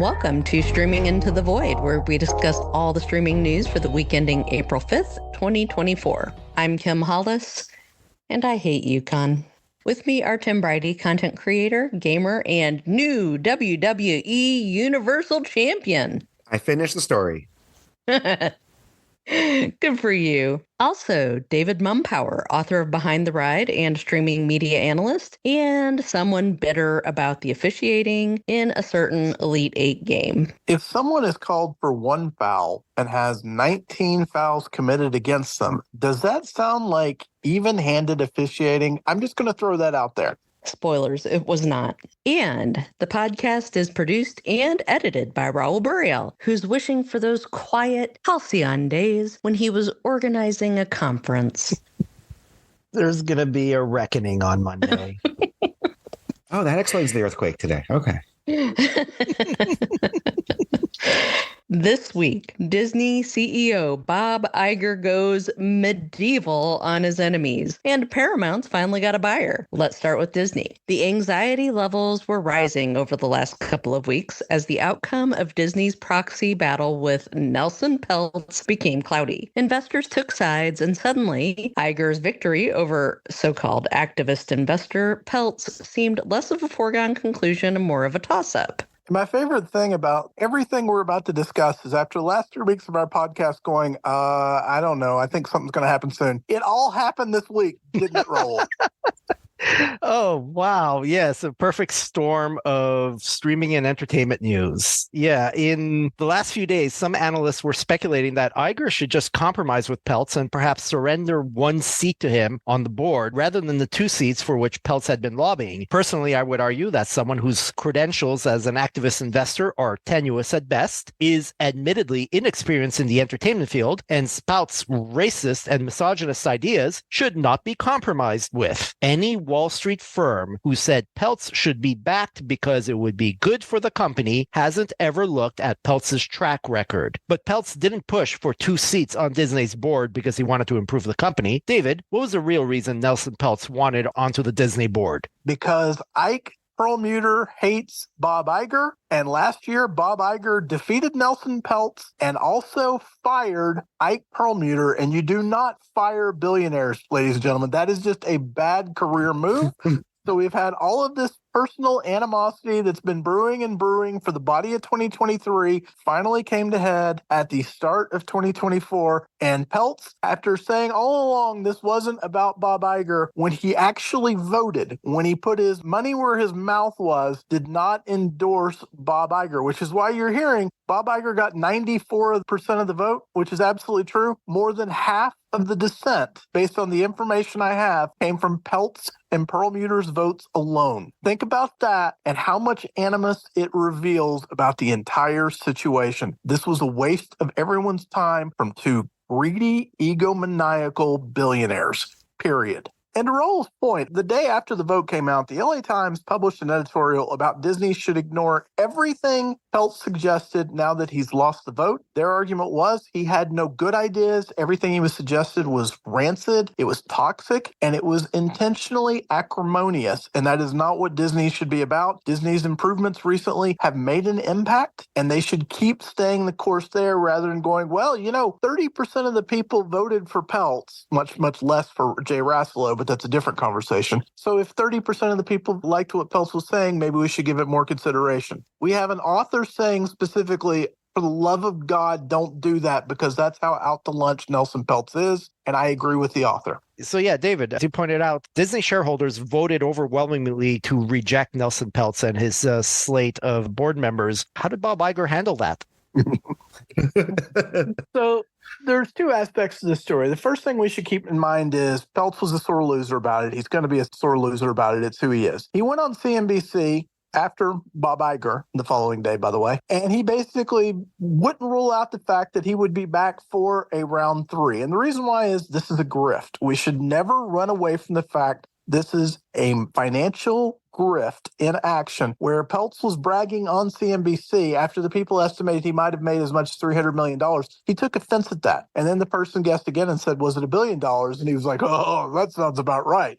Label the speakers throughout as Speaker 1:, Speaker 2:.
Speaker 1: Welcome to Streaming Into the Void, where we discuss all the streaming news for the week ending April 5th, 2024. I'm Kim Hollis, and I hate UConn. With me are Tim Bridey, content creator, gamer, and new WWE Universal Champion.
Speaker 2: I finished the story.
Speaker 1: Good for you. Also, David Mumpower, author of Behind the Ride and streaming media analyst, and someone bitter about the officiating in a certain Elite 8 game.
Speaker 3: If someone is called for one foul and has 19 fouls committed against them, does that sound like even-handed officiating? I'm just going to throw that out there.
Speaker 1: Spoilers, it was not. And the podcast is produced and edited by Raul Burial, who's wishing for those quiet, halcyon days when he was organizing a conference.
Speaker 4: There's going to be a reckoning on Monday.
Speaker 2: Oh, that explains the earthquake today. Okay.
Speaker 1: This week, Disney CEO Bob Iger goes medieval on his enemies, and Paramount's finally got a buyer. Let's start with Disney. The anxiety levels were rising over the last couple of weeks as the outcome of Disney's proxy battle with Nielsen Peltz became cloudy. Investors took sides, and suddenly, Iger's victory over so-called activist investor Peltz seemed less of a foregone conclusion and more of a toss-up.
Speaker 3: My favorite thing about everything we're about to discuss is after the last 3 weeks of our podcast going, I don't know, I think something's going to happen soon. It all happened this week, didn't it, Roll?
Speaker 4: Oh, wow. Yes, a perfect storm of streaming and entertainment news. Yeah, in the last few days, some analysts were speculating that Iger should just compromise with Peltz and perhaps surrender one seat to him on the board rather than the 2 seats for which Peltz had been lobbying. Personally, I would argue that someone whose credentials as an activist investor are tenuous at best, is admittedly inexperienced in the entertainment field, and spouts racist and misogynist ideas should not be compromised with. Any Wall Street firm who said Peltz should be backed because it would be good for the company hasn't ever looked at Peltz's track record. But Peltz didn't push for 2 seats on Disney's board because he wanted to improve the company. David, what was the real reason Nielsen Peltz wanted onto the Disney board?
Speaker 3: Because Ike Perlmutter hates Bob Iger, and last year Bob Iger defeated Nielsen Peltz and also fired Ike Perlmutter, and you do not fire billionaires, ladies and gentlemen. That is just a bad career move. So we've had all of this personal animosity that's been brewing and brewing for the body of 2023 finally came to head at the start of 2024. And Peltz, after saying all along this wasn't about Bob Iger, when he actually voted, when he put his money where his mouth was, did not endorse Bob Iger, which is why you're hearing Bob Iger got 94% of the vote, which is absolutely true. More than half of the dissent, based on the information I have, came from Peltz and Perlmutter's votes alone. Think about that and how much animus it reveals about the entire situation. This was a waste of everyone's time from 2 greedy, egomaniacal billionaires, period. And to Roll's point, the day after the vote came out, the LA Times published an editorial about Disney should ignore everything Peltz suggested now that he's lost the vote. Their argument was he had no good ideas. Everything he was suggested was rancid, it was toxic, and it was intentionally acrimonious. And that is not what Disney should be about. Disney's improvements recently have made an impact, and they should keep staying the course there rather than going, well, 30% of the people voted for Peltz, much less for Jay Rasselo, but that's a different conversation. So if 30% of the people liked what Peltz was saying, maybe we should give it more consideration. We have an author saying specifically, for the love of God, don't do that because that's how out to lunch Nielsen Peltz is. And I agree with the author.
Speaker 4: So yeah, David, as you pointed out, Disney shareholders voted overwhelmingly to reject Nielsen Peltz and his slate of board members. How did Bob Iger handle that?
Speaker 3: So there's 2 aspects to this story. The first thing we should keep in mind is Peltz was a sore loser about it. He's going to be a sore loser about it. It's who he is. He went on CNBC after Bob Iger the following day, by the way, and he basically wouldn't rule out the fact that he would be back for a round 3. And the reason why is this is a grift. We should never run away from the fact this is a financial grift in action where Peltz was bragging on CNBC after the people estimated he might have made as much as $300 million. He took offense at that. And then the person guessed again and said, was it $1 billion? And he was like, oh, that sounds about right.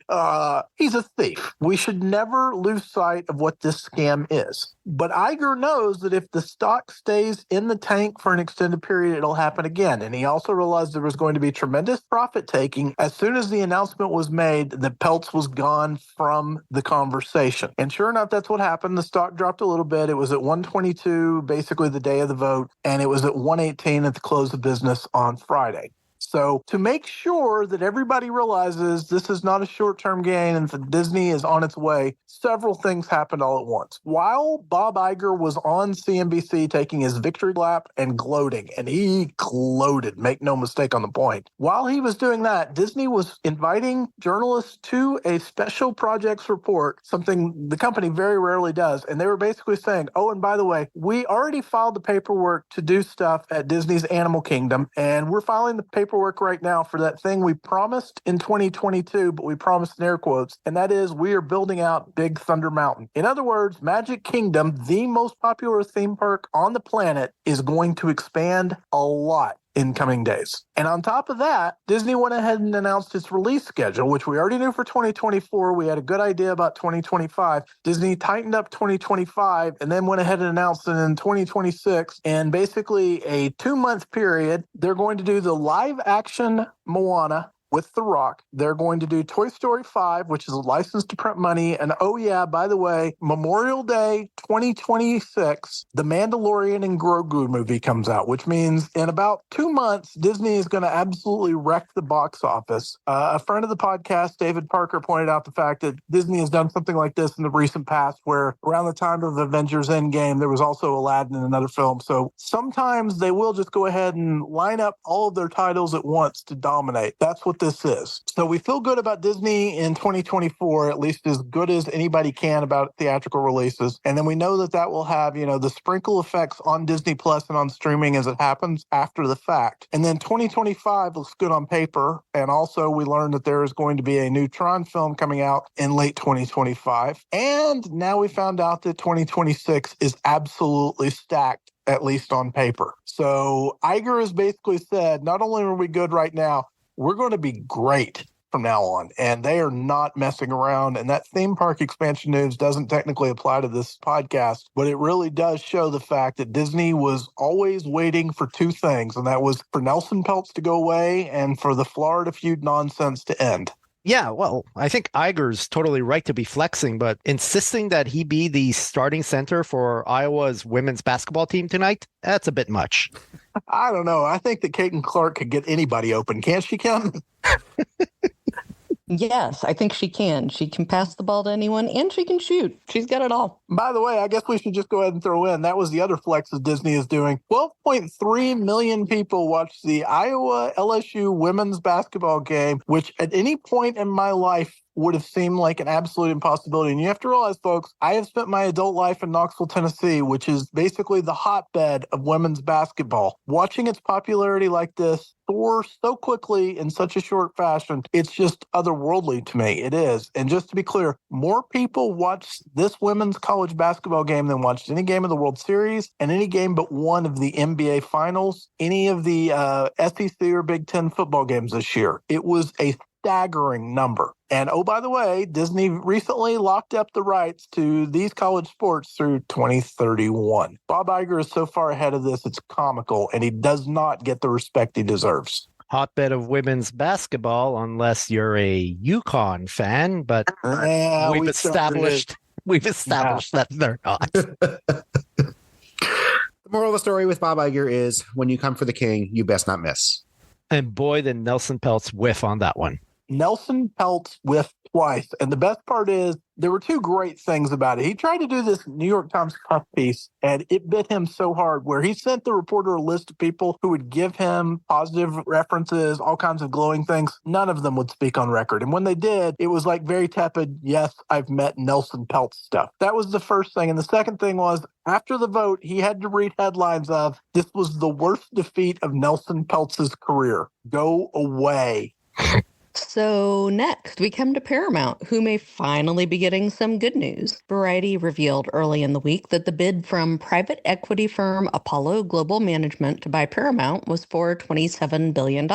Speaker 3: He's a thief. We should never lose sight of what this scam is. But Iger knows that if the stock stays in the tank for an extended period, it'll happen again. And he also realized there was going to be tremendous profit taking as soon as the announcement was made that Peltz was gone from the conversation. And sure enough, that's what happened. The stock dropped a little bit. It was at 122, basically the day of the vote, and it was at 118 at the close of business on Friday. So to make sure that everybody realizes this is not a short-term gain and that Disney is on its way, several things happened all at once. While Bob Iger was on CNBC taking his victory lap and gloating, and he gloated, make no mistake on the point. While he was doing that, Disney was inviting journalists to a special projects report, something the company very rarely does. And they were basically saying, oh, and by the way, we already filed the paperwork to do stuff at Disney's Animal Kingdom, and we're filing the paperwork right now for that thing we promised in 2022, but we promised in air quotes, and that is we are building out Big Thunder Mountain. In other words, Magic Kingdom, the most popular theme park on the planet, is going to expand a lot in coming days. And on top of that, Disney went ahead and announced its release schedule, which we already knew for 2024. We had a good idea about 2025. Disney tightened up 2025 and then went ahead and announced it in 2026. And basically a 2-month period, they're going to do the live action Moana with The Rock. They're going to do Toy Story 5, which is a license to print money. And oh yeah, by the way, Memorial Day 2026, the Mandalorian and Grogu movie comes out, which means in about 2 months, Disney is going to absolutely wreck the box office. A friend of the podcast, David Parker, pointed out the fact that Disney has done something like this in the recent past, where around the time of Avengers Endgame, there was also Aladdin in another film. So sometimes they will just go ahead and line up all of their titles at once to dominate. That's what this is. So we feel good about Disney in 2024, at least as good as anybody can about theatrical releases. And then we know that that will have, the sprinkle effects on Disney Plus and on streaming as it happens after the fact. And then 2025 looks good on paper. And also we learned that there is going to be a new Tron film coming out in late 2025. And now we found out that 2026 is absolutely stacked, at least on paper. So Iger has basically said, not only are we good right now, we're going to be great from now on. And they are not messing around. And that theme park expansion news doesn't technically apply to this podcast, but it really does show the fact that Disney was always waiting for two things. And that was for Nelson Peltz to go away and for the Florida feud nonsense to end.
Speaker 4: Yeah, well, I think Iger's totally right to be flexing, but insisting that he be the starting center for Iowa's women's basketball team tonight, that's a bit much.
Speaker 3: I don't know. I think that Caitlin Clark could get anybody open. Can't she, Kim?
Speaker 1: Yes, I think she can. She can pass the ball to anyone, and she can shoot. She's got it all.
Speaker 3: By the way, I guess we should just go ahead and throw in, that was the other flex that Disney is doing. 12.3 million people watched the Iowa LSU women's basketball game, which at any point in my life would have seemed like an absolute impossibility. And you have to realize, folks, I have spent my adult life in Knoxville, Tennessee, which is basically the hotbed of women's basketball. Watching its popularity like this soar so quickly in such a short fashion, it's just otherworldly to me. It is. And just to be clear, more people watched this women's college basketball game than watched any game of the World Series and any game but one of the NBA Finals, any of the SEC or Big Ten football games this year. It was a staggering number. And oh, by the way, Disney recently locked up the rights to these college sports through 2031. Bob Iger is so far ahead of this, it's comical, and he does not get the respect he deserves.
Speaker 4: Hotbed of women's basketball, unless you're a UConn fan, but we've established that they're not.
Speaker 2: The moral of the story with Bob Iger is when you come for the king, you best not miss.
Speaker 4: And boy, did Nelson Peltz whiff on that one.
Speaker 3: Nelson Peltz whiffed twice. And the best part is there were two great things about it. He tried to do this New York Times puff piece, and it bit him so hard where he sent the reporter a list of people who would give him positive references, all kinds of glowing things. None of them would speak on record. And when they did, it was like very tepid, yes, I've met Nelson Peltz stuff. That was the first thing. And the second thing was, after the vote, he had to read headlines of, this was the worst defeat of Nelson Peltz's career. Go away.
Speaker 1: So next, we come to Paramount, who may finally be getting some good news. Variety revealed early in the week that the bid from private equity firm Apollo Global Management to buy Paramount was for $27 billion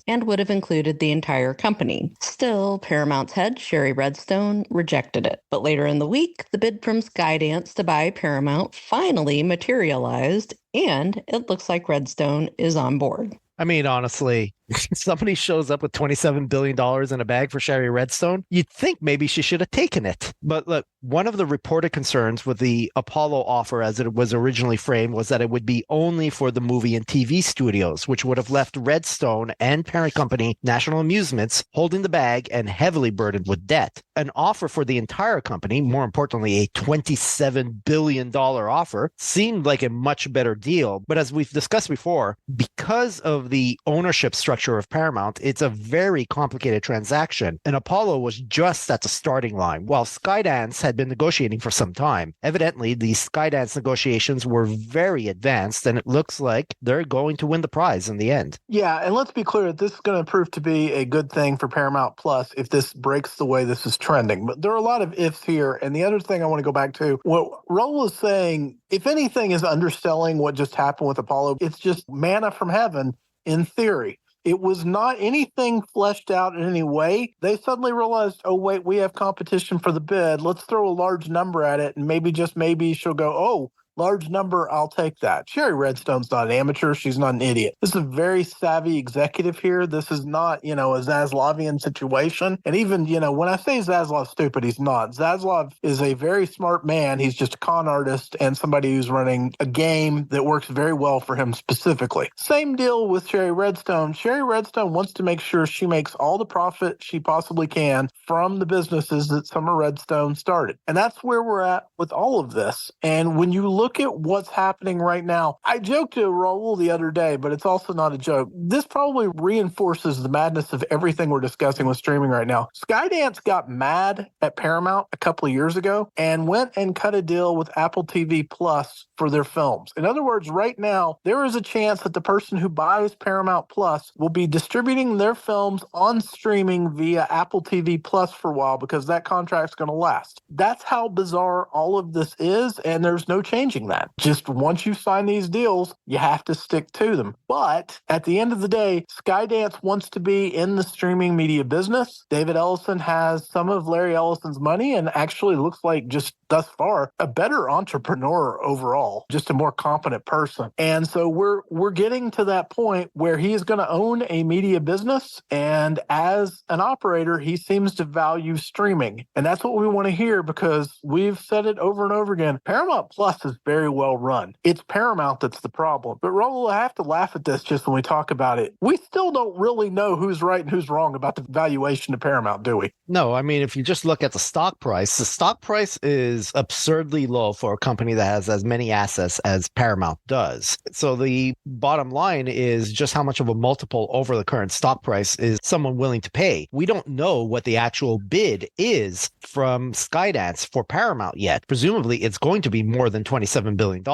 Speaker 1: and would have included the entire company. Still, Paramount's head, Sherry Redstone, rejected it. But later in the week, the bid from Skydance to buy Paramount finally materialized, and it looks like Redstone is on board.
Speaker 4: I mean, honestly, somebody shows up with $27 billion in a bag for Sherry Redstone, you'd think maybe she should have taken it. But look, one of the reported concerns with the Apollo offer as it was originally framed was that it would be only for the movie and TV studios, which would have left Redstone and parent company National Amusements holding the bag and heavily burdened with debt. An offer for the entire company, more importantly, a $27 billion offer, seemed like a much better deal. But as we've discussed before, because of the ownership structure of Paramount, it's a very complicated transaction, and Apollo was just at the starting line, while Skydance had been negotiating for some time. Evidently, the Skydance negotiations were very advanced, and it looks like they're going to win the prize in the end.
Speaker 3: Yeah, and let's be clear, this is going to prove to be a good thing for Paramount Plus if this breaks the way this is trending. But there are a lot of ifs here, and the other thing I want to go back to, what Raul is saying, if anything is underselling what just happened with Apollo, it's just manna from heaven in theory. It was not anything fleshed out in any way. They suddenly realized, oh, wait, we have competition for the bid. Let's throw a large number at it, and maybe, just maybe, she'll go, oh, large number, I'll take that. Sherry Redstone's not an amateur. She's not an idiot. This is a very savvy executive here. This is not, a Zaslovian situation. And even, when I say Zaslov's stupid, he's not. Zaslov is a very smart man. He's just a con artist and somebody who's running a game that works very well for him specifically. Same deal with Sherry Redstone. Sherry Redstone wants to make sure she makes all the profit she possibly can from the businesses that Summer Redstone started. And that's where we're at with all of this. And when you look at what's happening right now, I joked to Raul the other day, but it's also not a joke. This probably reinforces the madness of everything we're discussing with streaming right now. Skydance got mad at Paramount a couple of years ago and went and cut a deal with Apple TV Plus for their films. In other words, right now, there is a chance that the person who buys Paramount Plus will be distributing their films on streaming via Apple TV Plus for a while because that contract's going to last. That's how bizarre all of this is, and there's no changing that. Just once you sign these deals, you have to stick to them. But at the end of the day, Skydance wants to be in the streaming media business. David Ellison has some of Larry Ellison's money and actually looks like, just thus far, a better entrepreneur overall, just a more competent person. And so we're getting to that point where he is going to own a media business, and as an operator, he seems to value streaming. And that's what we want to hear, because we've said it over and over again. Paramount Plus is very well run. It's Paramount that's the problem. But Raul, I have to laugh at this just when we talk about it. We still don't really know who's right and who's wrong about the valuation of Paramount, do we?
Speaker 4: No, I mean, if you just look at the stock price is absurdly low for a company that has as many assets as Paramount does. So the bottom line is just how much of a multiple over the current stock price is someone willing to pay. We don't know what the actual bid is from Skydance for Paramount yet. Presumably, it's going to be more than $27 billion.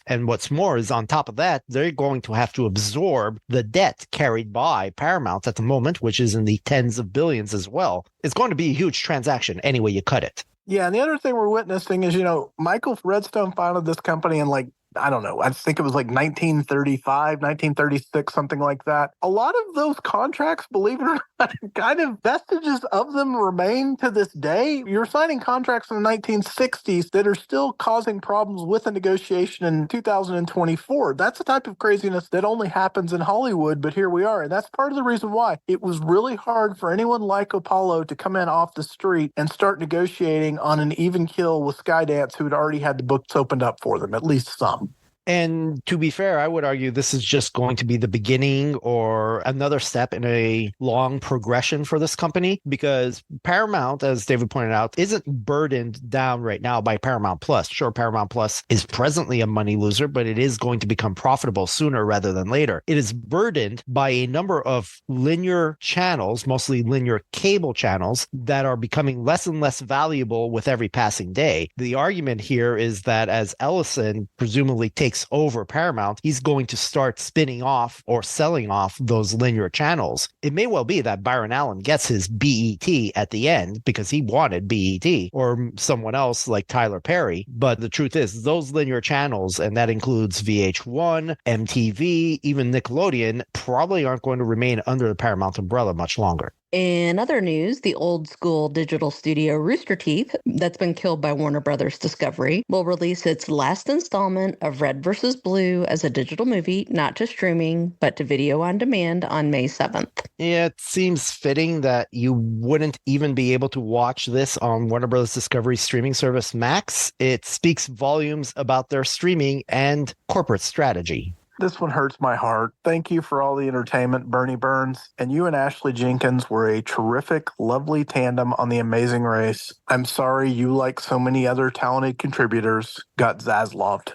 Speaker 4: And what's more is, on top of that, they're going to have to absorb the debt carried by Paramount at the moment, which is in the tens of billions as well. It's going to be a huge transaction any way you cut it.
Speaker 3: Yeah, and the other thing we're witnessing is, Michael Redstone founded this company in I don't know, I think it was 1935, 1936, something like that. A lot of those contracts, believe it or not, kind of vestiges of them remain to this day. You're signing contracts in the 1960s that are still causing problems with a negotiation in 2024. That's the type of craziness that only happens in Hollywood, but here we are. And that's part of the reason why it was really hard for anyone like Apollo to come in off the street and start negotiating on an even kill with Skydance, who had already had the books opened up for them, at least some.
Speaker 4: And to be fair, I would argue this is just going to be the beginning or another step in a long progression for this company, because Paramount, as David pointed out, isn't burdened down right now by Paramount Plus. Sure, Paramount Plus is presently a money loser, but it is going to become profitable sooner rather than later. It is burdened by a number of linear channels, mostly linear cable channels, that are becoming less and less valuable with every passing day. The argument here is that as Ellison presumably takes takes over Paramount, he's going to start spinning off or selling off those linear channels. It may well be that Byron Allen gets his BET at the end because he wanted BET, or someone else like Tyler Perry. But the truth is, those linear channels, and that includes VH1, MTV, even Nickelodeon, probably aren't going to remain under the Paramount umbrella much longer.
Speaker 1: In other news, the old school digital studio Rooster Teeth, that's been killed by Warner Brothers Discovery, will release its last installment of Red vs. Blue as a digital movie, not to streaming, but to video on demand on May 7th.
Speaker 4: It seems fitting that you wouldn't even be able to watch this on Warner Brothers Discovery streaming service Max. It speaks volumes about their streaming and corporate strategy.
Speaker 3: This one hurts my heart. Thank you for all the entertainment, Bernie Burns. And you and Ashley Jenkins were a terrific, lovely tandem on The Amazing Race. I'm sorry you, like so many other talented contributors, got Zasloved.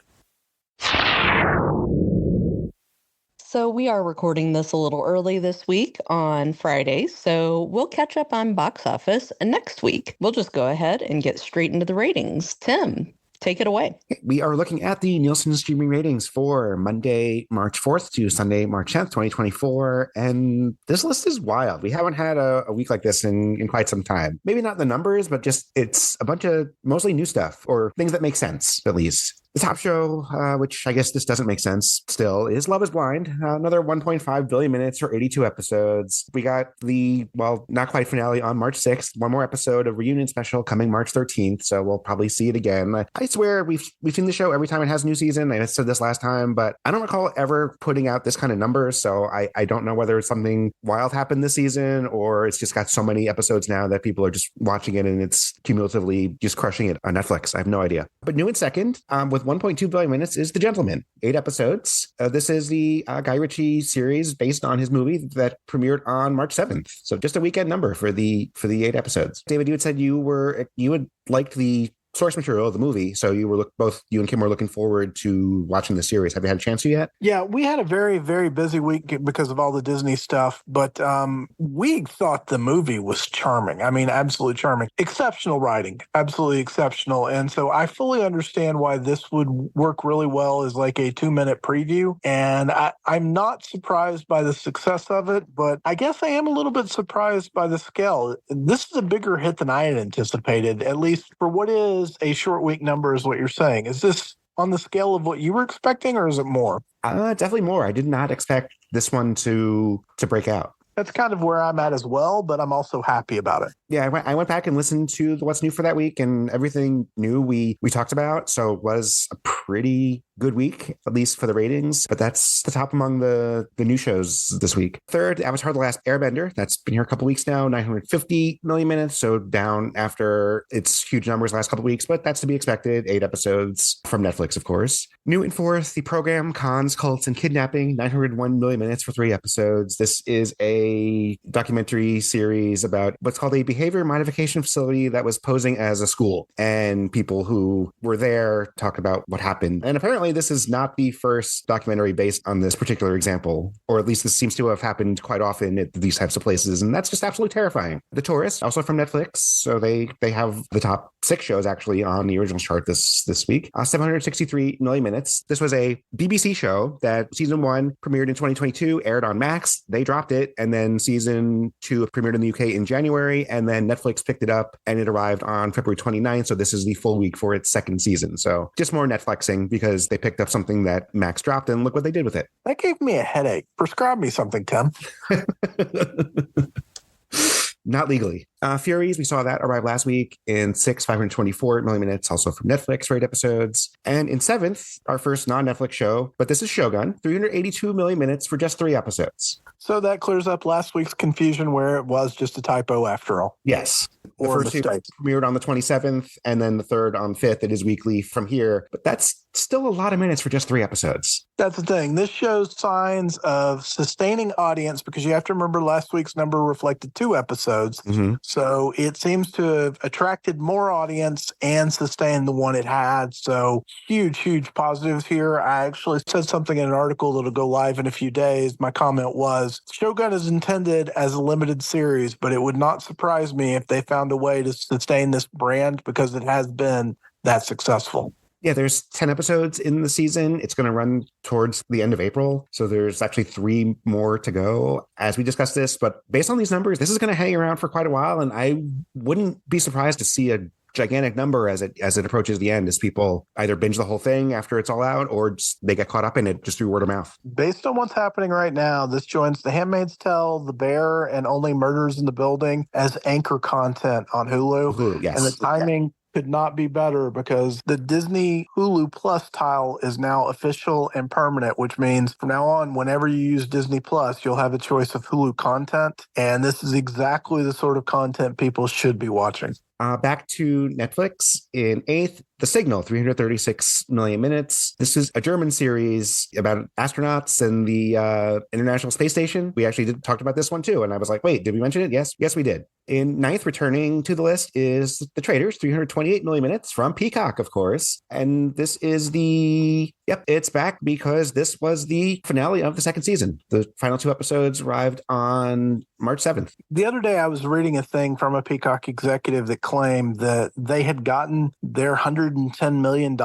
Speaker 1: So we are recording this a little early this week on Friday, so we'll catch up on box office next week. We'll just go ahead and get straight into the ratings. Tim, take it away.
Speaker 2: We are looking at the Nielsen streaming ratings for Monday, March 4th to Sunday, March 10th, 2024. And this list is wild. We haven't had a week like this in quite some time. Maybe not the numbers, but just it's a bunch of mostly new stuff or things that make sense, at least. The top show, which I guess this doesn't make sense still, is Love is Blind. Another 1.5 billion minutes or 82 episodes. We got the, well, not quite finale on March 6th. One more episode of Reunion Special coming March 13th, so we'll probably see it again. I swear we've seen the show every time it has a new season. I said this last time, but I don't recall ever putting out this kind of numbers, so I don't know whether something wild happened this season or it's just got so many episodes now that people are just watching it and it's cumulatively just crushing it on Netflix. I have no idea. But new in second, with 1.2 billion minutes, is The Gentleman. 8 episodes. This is the Guy Ritchie series based on his movie that premiered on March 7th. So just a weekend number for the 8 episodes. David, you had said you had liked the source material of the movie, so both you and Kim were looking forward to watching the series. Have you had a chance to yet?
Speaker 3: Yeah, we had a very, very busy week because of all the Disney stuff, but we thought the movie was charming. I mean, absolutely charming. Exceptional writing, absolutely exceptional. And so I fully understand why this would work really well as like a 2-minute preview. And I'm not surprised by the success of it, but I guess I am a little bit surprised by the scale. This is a bigger hit than I had anticipated, at least for what is a short week number is what you're saying. Is this on the scale of what you were expecting, or is it more?
Speaker 2: Definitely more. I did not expect this one to break out.
Speaker 3: That's kind of where I'm at as well, but I'm also happy about it.
Speaker 2: Yeah, I went back and listened to the What's New for that week, and everything new we talked about. So it was a pretty good week, at least for the ratings. But that's the top among the new shows this week. Third, Avatar: The Last Airbender. That's been here a couple weeks now, 950 million minutes. So down after its huge numbers last couple weeks, but that's to be expected. 8 episodes from Netflix, of course. New in fourth, The Program: Cons, Cults, and Kidnapping. 901 million minutes for 3 episodes. This is a documentary series about what's called a behavior modification facility that was posing as a school, and people who were there talk about what happened. And apparently this is not the first documentary based on this particular example, or at least this seems to have happened quite often at these types of places, and that's just absolutely terrifying. The Tourist, also from Netflix, so they have the top 6 shows actually on the original chart this week. 763 million minutes. This was a BBC show that season 1 premiered in 2022, aired on Max. They dropped it, and then season 2 premiered in the UK in January, and then Netflix picked it up and it arrived on February 29th. So this is the full week for its second season. So just more Netflixing because they picked up something that Max dropped, and look what they did with it.
Speaker 3: That gave me a headache. Prescribe me something, Tim.
Speaker 2: Not legally. Furies, we saw that arrive last week in 524 million minutes, also from Netflix for 8 episodes. And in 7th, our first non-Netflix show, but this is Shogun, 382 million minutes for just 3 episodes.
Speaker 3: So that clears up last week's confusion where it was just a typo after all.
Speaker 2: Yes. The
Speaker 3: Or
Speaker 2: first 2
Speaker 3: mistake.
Speaker 2: premiered on the 27th, and then the third on 5th. It is weekly from here, but that's still a lot of minutes for just 3 episodes.
Speaker 3: That's the thing. This shows signs of sustaining audience because you have to remember last week's number reflected 2 episodes.
Speaker 2: Mm-hmm.
Speaker 3: So it seems to have attracted more audience and sustained the one it had. So huge, huge positives here. I actually said something in an article that'll go live in a few days. My comment was, Shogun is intended as a limited series, but it would not surprise me if they found a way to sustain this brand because it has been that successful.
Speaker 2: Yeah, there's 10 episodes in the season. It's going to run towards the end of April. So there's actually 3 more to go as we discuss this. But based on these numbers, this is going to hang around for quite a while. And I wouldn't be surprised to see a gigantic number as it approaches the end, as people either binge the whole thing after it's all out, or they get caught up in it just through word of mouth.
Speaker 3: Based on what's happening right now, this joins The Handmaid's Tale, The Bear, and Only Murders in the Building as anchor content on Hulu.
Speaker 2: Hulu, yes.
Speaker 3: And the timing could not be better, because the Disney Hulu Plus tile is now official and permanent, which means from now on, whenever you use Disney Plus, you'll have a choice of Hulu content. And this is exactly the sort of content people should be watching.
Speaker 2: Back to Netflix in 8th, The Signal, 336 million minutes. This is a German series about astronauts and the International Space Station. We actually talked about this one too. And I was like, wait, did we mention it? Yes, we did. In 9th, returning to the list is The Traitors, 328 million minutes from Peacock, of course. And this is it's back because this was the finale of the second season. The final 2 episodes arrived on March 7th.
Speaker 3: The other day, I was reading a thing from a Peacock executive that claimed that they had gotten their $110 million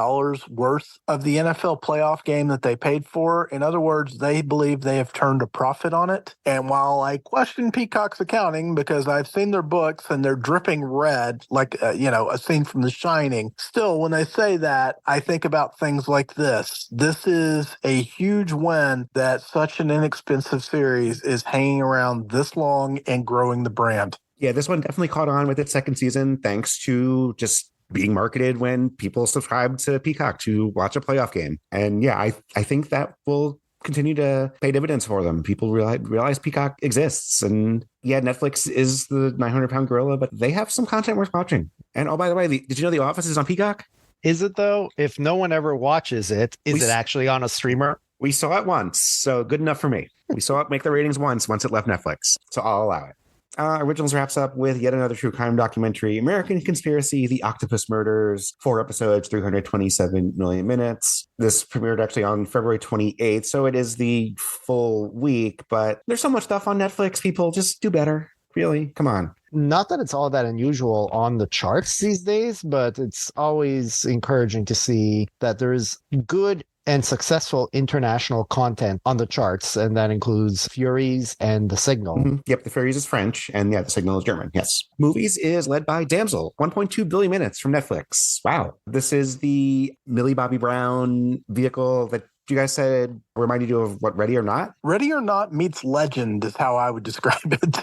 Speaker 3: worth of the NFL playoff game that they paid for. In other words, they believe they have turned a profit on it. And while I question Peacock's accounting, because I've seen their books and they're dripping red, like, a scene from The Shining, still, when they say that, I think about things like this. This is a huge win that such an inexpensive series is hanging around this long and growing the brand.
Speaker 2: Yeah, this one definitely caught on with its second season thanks to just being marketed when people subscribe to Peacock to watch a playoff game. And yeah, I think that will continue to pay dividends for them. People realize Peacock exists. And yeah, Netflix is the 900-pound gorilla, but they have some content worth watching. And oh, by the way, did you know The Office is on Peacock?
Speaker 4: Is it though? If no one ever watches it, is it actually on a streamer?
Speaker 2: We saw it once, so good enough for me. We saw it make the ratings once it left Netflix, so I'll allow it. Originals wraps up with yet another true crime documentary, American Conspiracy, The Octopus Murders, 4 episodes, 327 million minutes. This premiered actually on February 28th, so it is the full week, but there's so much stuff on Netflix. People just do better. Really? Come on.
Speaker 4: Not that it's all that unusual on the charts these days, but it's always encouraging to see that there is good and successful international content on the charts, and that includes Furies and The Signal.
Speaker 2: Mm-hmm. Yep, The Furies is French, and yeah, The Signal is German, yes. Movies is led by Damsel, 1.2 billion minutes from Netflix. Wow. This is the Millie Bobby Brown vehicle that you guys said reminded you of what, Ready or Not?
Speaker 3: Ready or Not meets Legend is how I would describe it.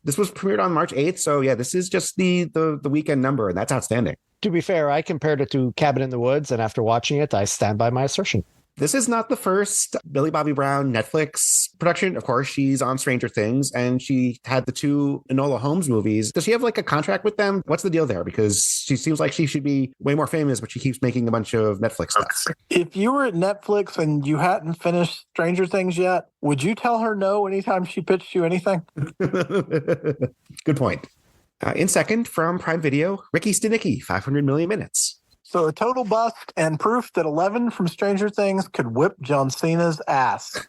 Speaker 2: This was premiered on March 8th, so yeah, this is just the weekend number, and that's outstanding.
Speaker 4: To be fair, I compared it to Cabin in the Woods, and after watching it, I stand by my assertion.
Speaker 2: This is not the first Millie Bobby Brown Netflix production. Of course, she's on Stranger Things, and she had the 2 Enola Holmes movies. Does she have like a contract with them? What's the deal there? Because she seems like she should be way more famous, but she keeps making a bunch of Netflix stuff.
Speaker 3: If you were at Netflix and you hadn't finished Stranger Things yet, would you tell her no anytime she pitched you anything?
Speaker 2: Good point. In second, from Prime Video, Ricky Stenicki, 500 million minutes.
Speaker 3: So a total bust and proof that 11 from Stranger Things could whip John Cena's ass.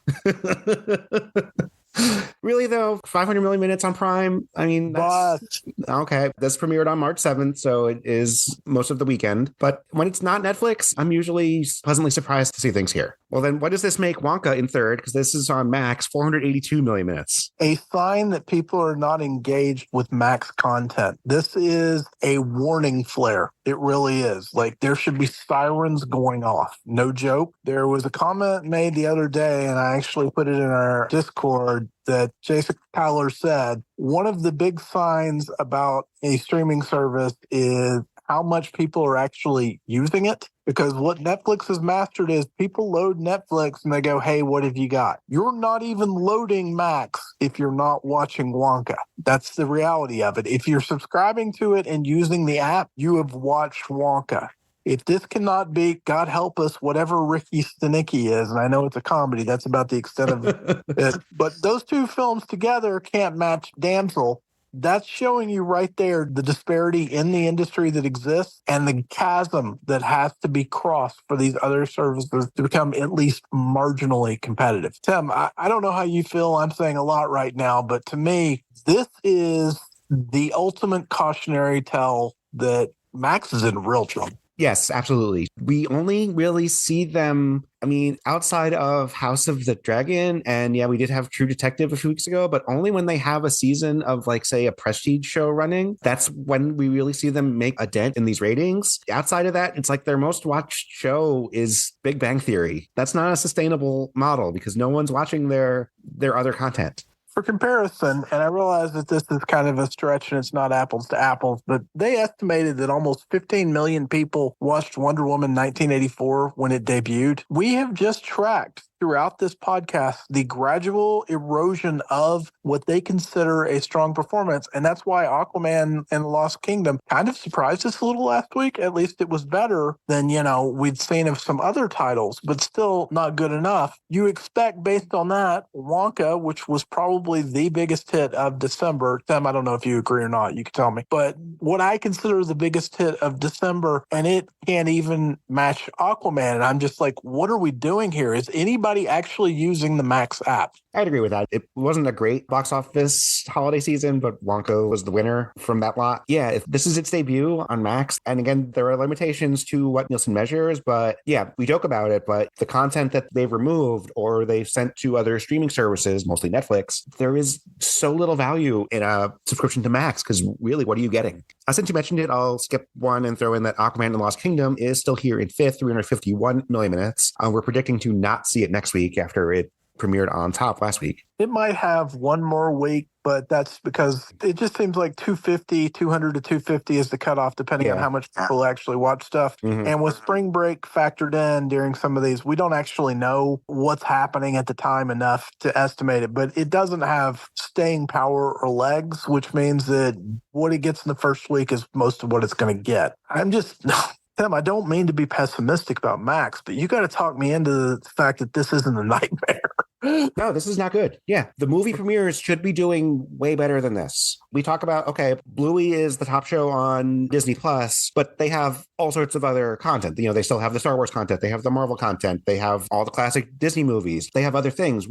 Speaker 2: Really, though? 500 million minutes on Prime? I mean, that's... Okay. This premiered on March 7th, so it is most of the weekend. But when it's not Netflix, I'm usually pleasantly surprised to see things here. Well, then what does this make Wonka in third? Because this is on Max, 482 million minutes.
Speaker 3: A sign that people are not engaged with Max content. This is a warning flare. It really is. Like, there should be sirens going off. No joke. There was a comment made the other day, and I actually put it in our Discord, that Jason Tyler said, one of the big signs about a streaming service is how much people are actually using it. Because what Netflix has mastered is people load Netflix and they go, hey, what have you got? You're not even loading Max if you're not watching Wonka. That's the reality of it. If you're subscribing to it and using the app, you have watched Wonka. If this cannot be, God help us, whatever Ricky Stenicki is, and I know it's a comedy, that's about the extent of it. But those 2 films together can't match Damsel. That's showing you right there the disparity in the industry that exists and the chasm that has to be crossed for these other services to become at least marginally competitive. Tim, I don't know how you feel. I'm saying a lot right now, but to me, this is the ultimate cautionary tale that Max is in real trouble.
Speaker 2: Yes, absolutely. We only really see them, outside of House of the Dragon, and yeah, we did have True Detective a few weeks ago, but only when they have a season of, like, say, a prestige show running. That's when we really see them make a dent in these ratings. Outside of that, it's like their most watched show is Big Bang Theory. That's not a sustainable model because no one's watching their other content.
Speaker 3: For comparison, and I realize that this is kind of a stretch and it's not apples to apples, but they estimated that almost 15 million people watched Wonder Woman 1984 when it debuted. We have just tracked throughout this podcast the gradual erosion of what they consider a strong performance. And that's why Aquaman and the Lost Kingdom kind of surprised us a little last week. At least it was better than, we'd seen of some other titles, but still not good enough. You expect, based on that, Wonka, which was probably the biggest hit of December. Sam, I don't know if you agree or not. You can tell me. But what I consider the biggest hit of December, and it can't even match Aquaman. And I'm just like, what are we doing here? Is anybody actually using the Max app?
Speaker 2: I'd agree with that. It wasn't a great box office holiday season, but Wonka was the winner from that lot. Yeah, if this is its debut on Max, and again, there are limitations to what Nielsen measures, but yeah, we joke about it, but the content that they've removed or they've sent to other streaming services, mostly Netflix, there is so little value in a subscription to Max, because really, what are you getting? Since you mentioned it, I'll skip one and throw in that Aquaman and the Lost Kingdom is still here in fifth, 351 million minutes. We're predicting to not see it next week after it premiered on top last week.
Speaker 3: It might have one more week, but that's because it just seems like 200 to 250 is the cutoff, depending on how much people actually watch stuff. Mm-hmm. And with spring break factored in during some of these, we don't actually know what's happening at the time enough to estimate it, but it doesn't have staying power or legs, which means that what it gets in the first week is most of what it's going to get. Tim, I don't mean to be pessimistic about Max, but you got to talk me into the fact that this isn't a nightmare.
Speaker 2: No, this is not good. Yeah, the movie premieres should be doing way better than this. We talk about, okay, Bluey is the top show on Disney Plus, but they have all sorts of other content. They still have the Star Wars content. They have the Marvel content. They have all the classic Disney movies. They have other things.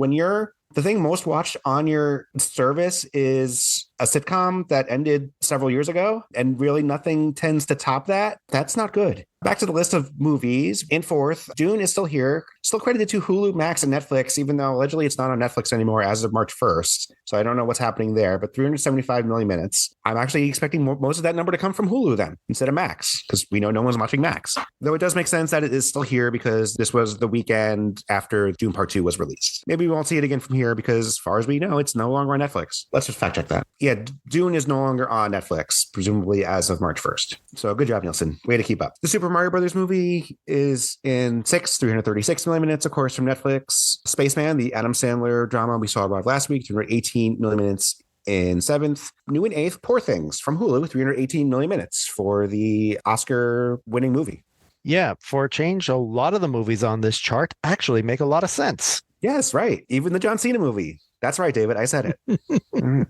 Speaker 2: The thing most watched on your service is a sitcom that ended several years ago, and really nothing tends to top that. That's not good. Back to the list of movies. In fourth, Dune is still here, still credited to Hulu, Max, and Netflix, even though allegedly it's not on Netflix anymore as of March 1st. So I don't know what's happening there, but 375 million minutes. I'm actually expecting most of that number to come from Hulu then, instead of Max, because we know no one's watching Max. Though it does make sense that it is still here because this was the weekend after Dune Part 2 was released. Maybe we won't see it again from here because, as far as we know, it's no longer on Netflix. Let's just fact check that. Yeah, Dune is no longer on Netflix, presumably as of March 1st. So good job, Nielsen. Way to keep up. The Super Mario Brothers movie is in sixth, 336 million minutes, of course, from Netflix. Spaceman, the Adam Sandler drama we saw arrive last week, 318 million minutes in seventh. New in eighth, Poor Things from Hulu, 318 million minutes for the Oscar-winning movie.
Speaker 4: Yeah, for a change, a lot of the movies on this chart actually make a lot of sense.
Speaker 2: Yes, right. Even the John Cena movie. That's right, David. I said it.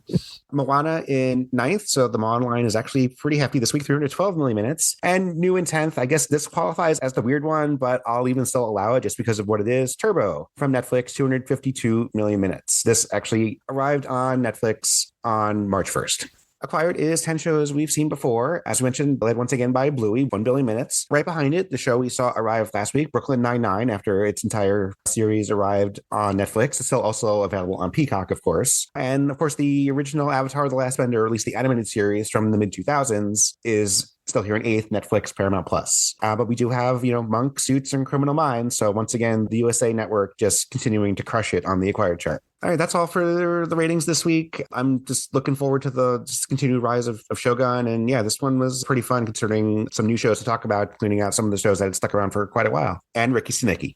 Speaker 2: Moana in ninth. So the Moana line is actually pretty hefty this week, 312 million minutes. And new in 10th. I guess this qualifies as the weird one, but I'll even still allow it just because of what it is. Turbo from Netflix, 252 million minutes. This actually arrived on Netflix on March 1st. Acquired is 10 shows we've seen before. As mentioned, led once again by Bluey, 1 billion minutes. Right behind it, the show we saw arrive last week, Brooklyn Nine-Nine, after its entire series arrived on Netflix. It's still also available on Peacock, of course. And, of course, the original Avatar: The Last Bender, or at least the animated series from the mid-2000s, is still here in eighth, Netflix, Paramount Plus. But we do have, Monk, Suits, and Criminal Minds. So once again, the USA Network just continuing to crush it on the acquired chart. All right, that's all for the ratings this week. I'm just looking forward to the continued rise of Shogun. And yeah, this one was pretty fun considering some new shows to talk about, cleaning out some of the shows that had stuck around for quite a while. And Ricky Stenicki.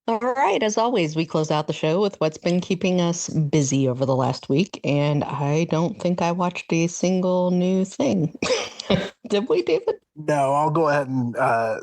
Speaker 1: All right. As always, we close out the show with what's been keeping us busy over the last week. And I don't think I watched a single new thing. Did we, David?
Speaker 3: No, I'll go ahead and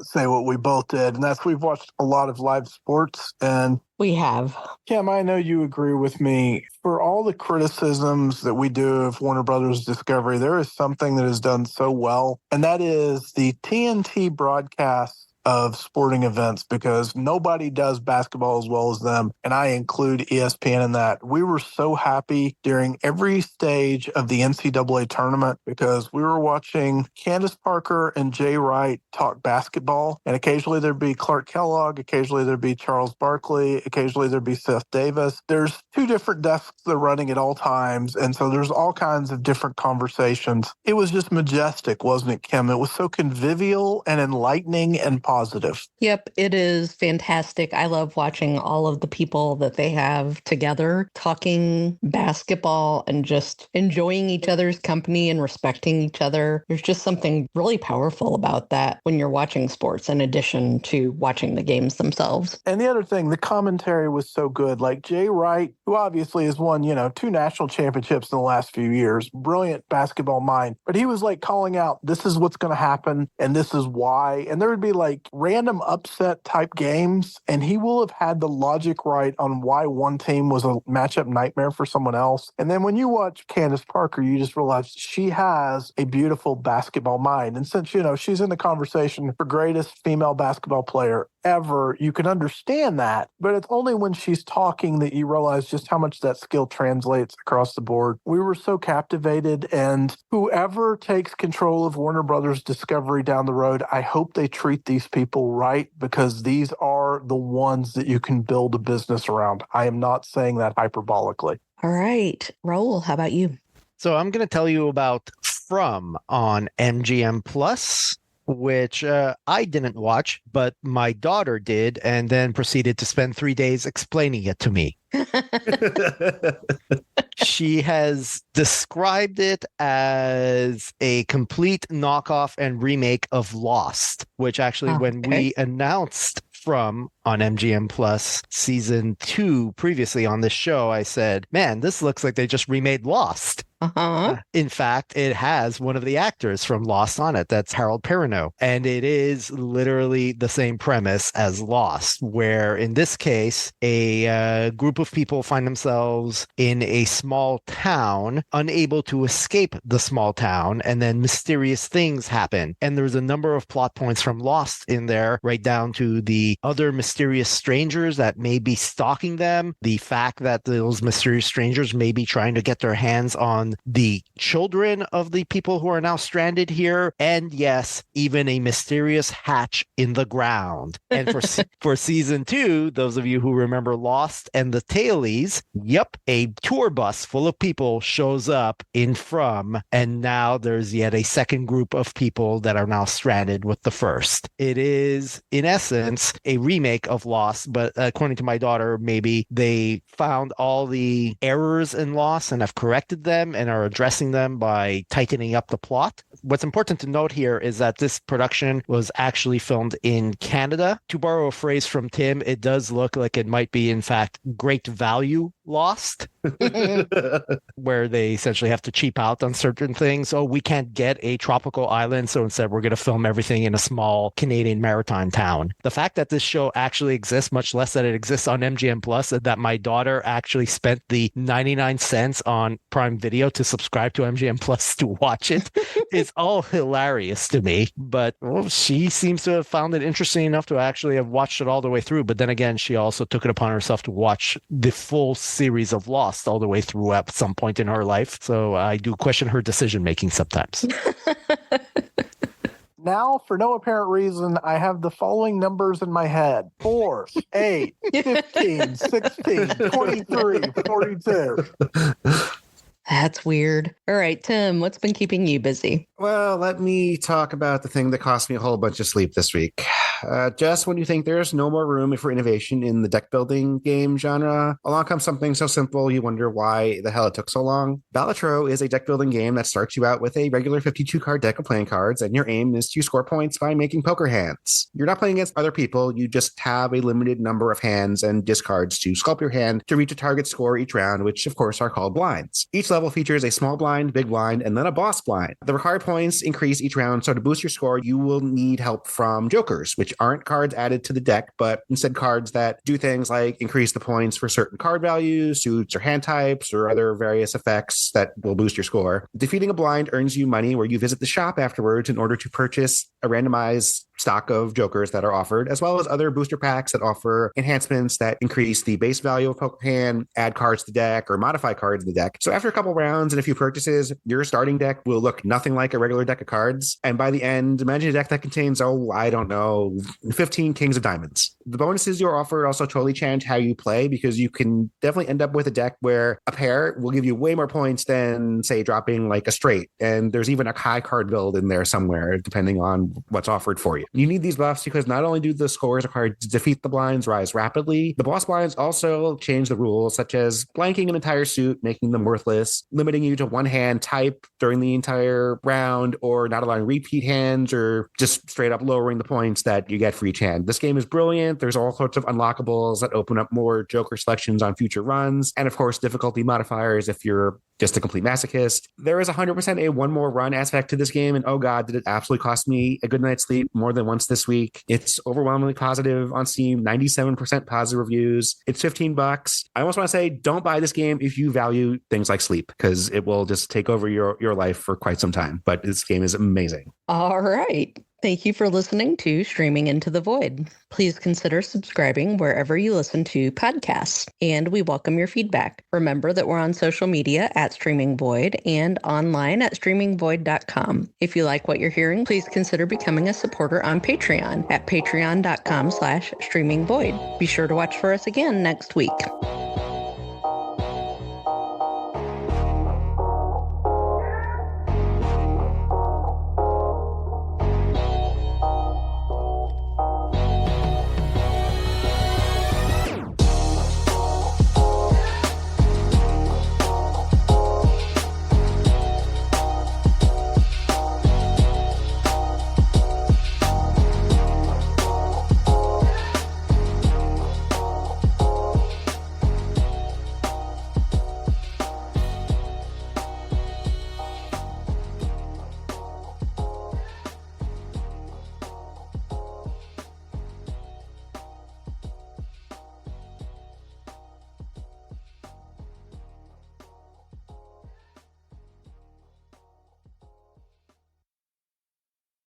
Speaker 3: say what we both did. And that's we've watched a lot of live sports. And
Speaker 1: we have.
Speaker 3: Kim, I know you agree with me. For all the criticisms that we do of Warner Brothers Discovery, there is something that is done so well. And that is the TNT broadcast of sporting events because nobody does basketball as well as them. And I include ESPN in that. We were so happy during every stage of the NCAA tournament because we were watching Candace Parker and Jay Wright talk basketball. And occasionally there'd be Clark Kellogg, occasionally there'd be Charles Barkley, occasionally there'd be Seth Davis. There's two different desks they're running at all times. And so there's all kinds of different conversations. It was just majestic, wasn't it, Kim? It was so convivial and enlightening and positive.
Speaker 1: Yep, it is fantastic. I love watching all of the people that they have together talking basketball and just enjoying each other's company and respecting each other. There's just something really powerful about that when you're watching sports in addition to watching the games themselves.
Speaker 3: And the other thing, the commentary was so good. Like Jay Wright, who obviously has won, 2 national championships in the last few years, brilliant basketball mind, but he was like calling out, this is what's going to happen and this is why. And there would be like random upset type games, and he will have had the logic right on why one team was a matchup nightmare for someone else. And then when you watch Candace Parker, you just realize she has a beautiful basketball mind. And since, she's in the conversation for greatest female basketball player ever, you can understand that. But it's only when she's talking that you realize just how much that skill translates across the board. We were so captivated, and whoever takes control of Warner Brothers Discovery down the road, I hope they treat these people right, because these are the ones that you can build a business around. I am not saying that hyperbolically.
Speaker 1: All right. Raul, how about you?
Speaker 4: So I'm going to tell you about From on MGM Plus, which I didn't watch, but my daughter did, and then proceeded to spend 3 days explaining it to me. She has described it as a complete knockoff and remake of Lost, which actually, when we announced From on MGM Plus season 2 previously on this show, I said, man, this looks like they just remade Lost. In fact, it has one of the actors from Lost on it. That's Harold Perrineau. And it is literally the same premise as Lost, where in this case, a group of people find themselves in a small town, unable to escape the small town, and then mysterious things happen. And there's a number of plot points from Lost in there, right down to the other mysterious strangers that may be stalking them, the fact that those mysterious strangers may be trying to get their hands on the children of the people who are now stranded here, and yes, even a mysterious hatch in the ground. And for season 2, those of you who remember Lost and the Tailies, yep, a tour bus full of people shows up in From, and now there's yet a second group of people that are now stranded with the first. It is, in essence, a remake of Lost, but according to my daughter, maybe they found all the errors in Lost and have corrected them and are addressing them by tightening up the plot. What's important to note here is that this production was actually filmed in Canada. To borrow a phrase from Tim, it does look like it might be, in fact, great value Lost, where they essentially have to cheap out on certain things. Oh, we can't get a tropical island, so instead we're going to film everything in a small Canadian maritime town. The fact that this show actually exists, much less that it exists on MGM Plus, that my daughter actually spent the 99 cents on Prime Video to subscribe to MGM Plus to watch it, is all hilarious to me. But she seems to have found it interesting enough to actually have watched it all the way through. But then again, she also took it upon herself to watch the full series of Lost all the way through at some point in her life. So I do question her decision making sometimes.
Speaker 3: Now, for no apparent reason, I have the following numbers in my head: 4, 8, 15, 16, 23, 42.
Speaker 1: That's weird. All right, Tim, what's been keeping you busy?
Speaker 2: Well, let me talk about the thing that cost me a whole bunch of sleep this week. Just when you think there's no more room for innovation in the deck building game genre, along comes something so simple you wonder why the hell it took so long. Balatro is a deck building game that starts you out with a regular 52 card deck of playing cards, and your aim is to score points by making poker hands. You're not playing against other people, you just have a limited number of hands and discards to sculpt your hand to reach a target score each round, which of course are called blinds. Each level features a small blind, big blind, and then a boss blind. The required points increase each round, so to boost your score, you will need help from jokers, which aren't cards added to the deck, but instead cards that do things like increase the points for certain card values, suits, or hand types, or other various effects that will boost your score. Defeating a blind earns you money where you visit the shop afterwards in order to purchase a randomized stock of jokers that are offered, as well as other booster packs that offer enhancements that increase the base value of Poker Hand, add cards to the deck, or modify cards in the deck. So after a couple rounds and a few purchases, your starting deck will look nothing like a regular deck of cards. And by the end, imagine a deck that contains, 15 Kings of Diamonds. The bonuses you're offered also totally change how you play, because you can definitely end up with a deck where a pair will give you way more points than, say, dropping like a straight. And there's even a high card build in there somewhere, depending on what's offered for you. You need these buffs because not only do the scores required to defeat the blinds rise rapidly, the boss blinds also change the rules, such as blanking an entire suit, making them worthless, limiting you to one hand type during the entire round, or not allowing repeat hands, or just straight up lowering the points that you get for each hand. This game is brilliant. There's all sorts of unlockables that open up more Joker selections on future runs, and of course, difficulty modifiers if you're just a complete masochist. There is 100% a one more run aspect to this game, and oh god, did it absolutely cost me a good night's sleep more than once this week. It's overwhelmingly positive on Steam, 97% positive reviews. It's $15. I almost want to say, don't buy this game if you value things like sleep, because it will just take over your life for quite some time. But this game is amazing.
Speaker 1: All right. Thank you for listening to Streaming Into the Void. Please consider subscribing wherever you listen to podcasts, and we welcome your feedback. Remember that we're on social media at Streaming Void and online at streamingvoid.com. If you like what you're hearing, please consider becoming a supporter on Patreon at patreon.com/streamingvoid. Be sure to watch for us again next week.